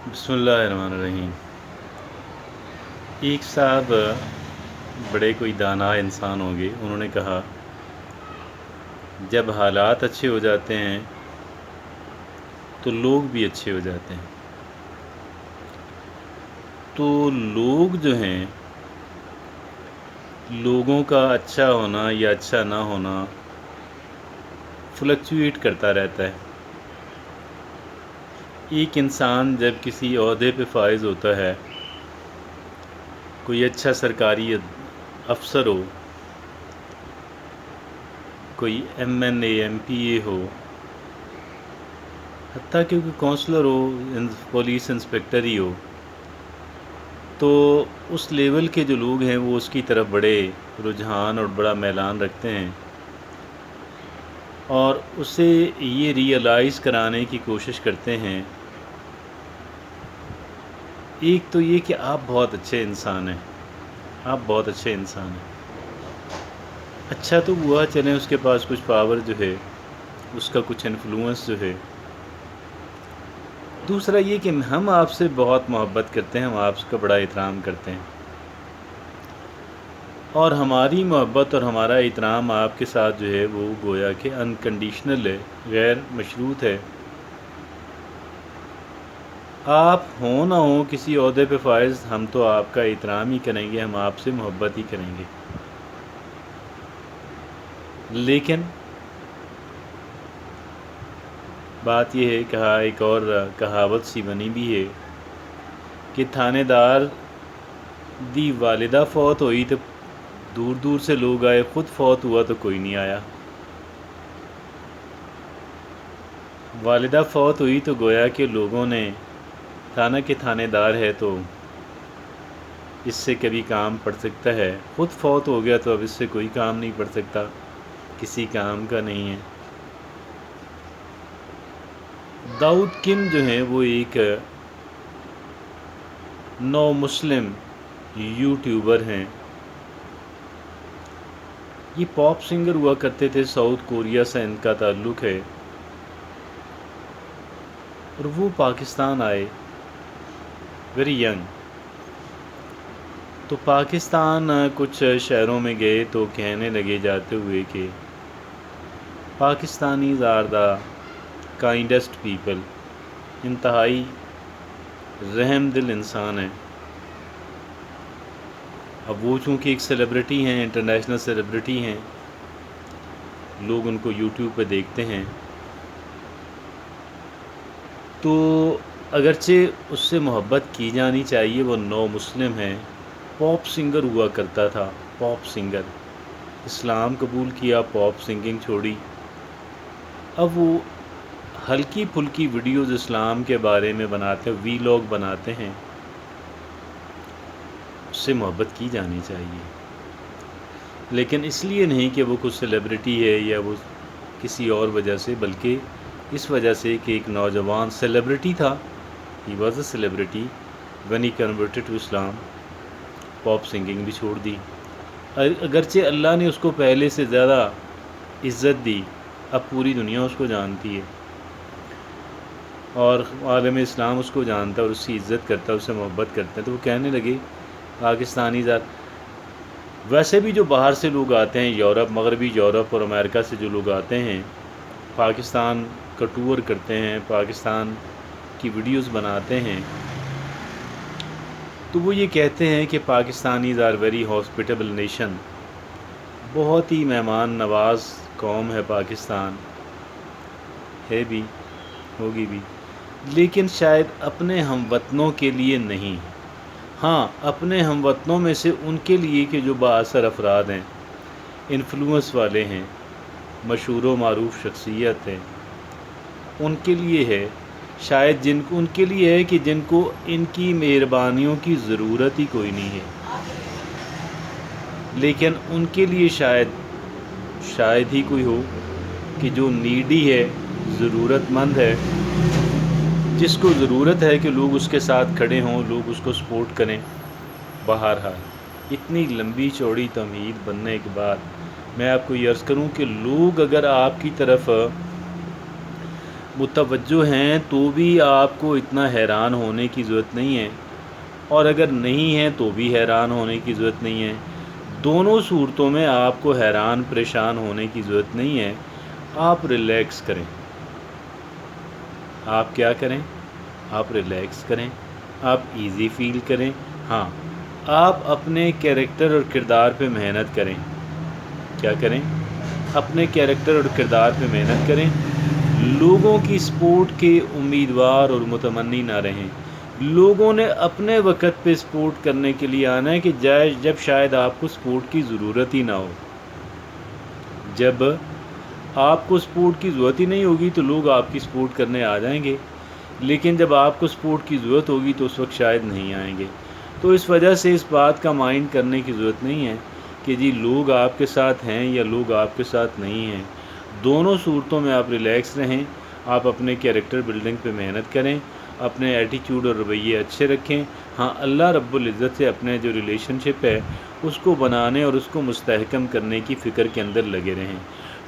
بسم اللہ الرحمن الرحیم۔ ایک صاحب بڑے کوئی دانا انسان ہوں گے، انہوں نے کہا جب حالات اچھے ہو جاتے ہیں تو لوگ بھی اچھے ہو جاتے ہیں۔ تو لوگ جو ہیں، لوگوں کا اچھا ہونا یا اچھا نہ ہونا فلکچویٹ کرتا رہتا ہے۔ ایک انسان جب کسی عہدے پہ فائز ہوتا ہے، کوئی اچھا سرکاری افسر ہو، کوئی M N A M P A ہو، حتیٰ کہ کوئی کونسلر ہو، پولیس انسپکٹر ہی ہو، تو اس لیول کے جو لوگ ہیں وہ اس کی طرف بڑے رجحان اور بڑا میلان رکھتے ہیں، اور اسے یہ ریئلائز کرانے کی کوشش کرتے ہیں، ایک تو یہ کہ آپ بہت اچھے انسان ہیں، آپ بہت اچھے انسان ہیں۔ اچھا تو ہوا، چلیں اس کے پاس کچھ پاور جو ہے، اس کا کچھ انفلوئنس جو ہے۔ دوسرا یہ کہ ہم آپ سے بہت محبت کرتے ہیں، ہم آپ کا بڑا احترام کرتے ہیں، اور ہماری محبت اور ہمارا احترام آپ کے ساتھ جو ہے وہ گویا کہ انکنڈیشنل ہے، غیر مشروط ہے۔ آپ ہوں نہ ہوں کسی عہدے پہ فائز، ہم تو آپ کا احترام ہی کریں گے، ہم آپ سے محبت ہی کریں گے۔ لیکن بات یہ ہے، کہا ایک اور کہاوت سی بنی بھی ہے کہ تھانے دار دی والدہ فوت ہوئی تو دور دور سے لوگ آئے، خود فوت ہوا تو کوئی نہیں آیا۔ والدہ فوت ہوئی تو گویا کہ لوگوں نے تھانہ کے تھانے دار ہے تو اس سے کبھی کام پڑ سکتا ہے، خود فوت ہو گیا تو اب اس سے کوئی کام نہیں پڑ سکتا، کسی کام کا نہیں ہے۔ داؤد کم جو ہیں وہ ایک نو مسلم یوٹیوبر ہیں، یہ پاپ سنگر ہوا کرتے تھے، ساؤتھ کوریا سے ان کا تعلق ہے، اور وہ پاکستان آئے ویری ینگ۔ تو پاکستان کچھ شہروں میں گئے تو کہنے لگے جاتے ہوئے کہ Pakistanis are the kindest people, انتہائی رحم دل انسان ہیں۔ اب وہ چونکہ ایک سیلیبریٹی ہیں، انٹرنیشنل سیلیبریٹی ہیں، لوگ ان کو یوٹیوب پہ دیکھتے ہیں، تو اگرچہ اس سے محبت کی جانی چاہیے، وہ نو مسلم ہیں، پاپ سنگر ہوا کرتا تھا، پاپ سنگر، اسلام قبول کیا، پاپ سنگنگ چھوڑی، اب وہ ہلکی پھلکی ویڈیوز اسلام کے بارے میں بناتے ہیں، وی لاگ بناتے ہیں، اس سے محبت کی جانی چاہیے، لیکن اس لیے نہیں کہ وہ کچھ سیلیبریٹی ہے یا وہ کسی اور وجہ سے، بلکہ اس وجہ سے کہ ایک نوجوان سیلیبریٹی تھا، he was a celebrity when he converted to Islam, pop singing بھی چھوڑ دی، اگرچہ اللہ نے اس کو پہلے سے زیادہ عزت دی، اب پوری دنیا اس کو جانتی ہے، اور عالم اسلام اس کو جانتا ہے اور اس کی عزت کرتا ہے، اس سے محبت کرتا ہے، تو وہ کہنے لگے پاکستانی ذات، ویسے بھی جو باہر سے لوگ آتے ہیں، یورپ، مغربی یورپ اور امریکہ سے جو لوگ آتے ہیں، پاکستان کا ٹور کرتے ہیں، پاکستان کی ویڈیوز بناتے ہیں، تو وہ یہ کہتے ہیں کہ Pakistanis are very hospitable nation, بہت ہی مہمان نواز قوم ہے پاکستان، ہے بھی، ہوگی بھی، لیکن شاید اپنے ہم وطنوں کے لیے نہیں، ہاں اپنے ہم وطنوں میں سے ان کے لیے کہ جو بااثر افراد ہیں، انفلوئنس والے ہیں، مشہور و معروف شخصیت ہے، ان کے لیے ہے، شاید ان کے لیے ہے کہ جن کو ان کی مہربانیوں کی ضرورت ہی کوئی نہیں ہے، لیکن ان کے لیے شاید ہی کوئی ہو کہ جو نیڈی ہے، ضرورت مند ہے، جس کو ضرورت ہے کہ لوگ اس کے ساتھ کھڑے ہوں، لوگ اس کو سپورٹ کریں۔ بہرحال اتنی لمبی چوڑی تمہید بننے کے بعد میں آپ کو یہ عرض کروں کہ لوگ اگر آپ کی طرف متوجہ ہیں تو بھی آپ کو اتنا حیران ہونے کی ضرورت نہیں ہے، اور اگر نہیں ہیں تو بھی حیران ہونے کی ضرورت نہیں ہے۔ دونوں صورتوں میں آپ کو حیران پریشان ہونے کی ضرورت نہیں ہے۔ آپ ریلیکس کریں۔ آپ کیا کریں؟ آپ ریلیکس کریں، آپ ایزی فیل کریں۔ ہاں، آپ اپنے کیریکٹر اور کردار پہ محنت کریں۔ کیا کریں؟ اپنے کیریکٹر اور کردار پہ محنت کریں۔ لوگوں کی سپورٹ کے امیدوار اور متمنی نہ رہیں۔ لوگوں نے اپنے وقت پہ سپورٹ کرنے کے لیے آنا ہے کہ جب شاید آپ کو سپورٹ کی ضرورت ہی نہ ہو۔ جب آپ کو سپورٹ کی ضرورت ہی نہیں ہوگی تو لوگ آپ کی سپورٹ کرنے آ جائیں گے، لیکن جب آپ کو سپورٹ کی ضرورت ہوگی تو اس وقت شاید نہیں آئیں گے۔ تو اس وجہ سے اس بات کا مائنڈ کرنے کی ضرورت نہیں ہے کہ جی لوگ آپ کے ساتھ ہیں یا لوگ آپ کے ساتھ نہیں ہیں۔ دونوں صورتوں میں آپ ریلیکس رہیں۔ آپ اپنے کیریکٹر بلڈنگ پہ محنت کریں، اپنے ایٹیٹیوڈ اور رویے اچھے رکھیں۔ ہاں، اللہ رب العزت سے اپنے جو ریلیشن شپ ہے اس کو بنانے اور اس کو مستحکم کرنے کی فکر کے اندر لگے رہیں،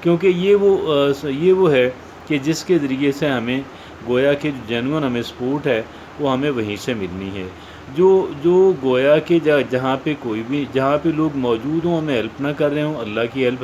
کیونکہ یہ وہ ہے کہ جس کے ذریعے سے ہمیں گویا کہ جو جینوئن ہمیں سپورٹ ہے وہ ہمیں وہیں سے ملنی ہے۔ جو گویا کہ جہاں پہ لوگ موجود ہوں ہمیں ہیلپ نہ کر رہے ہوں، اللہ کی ہیلپ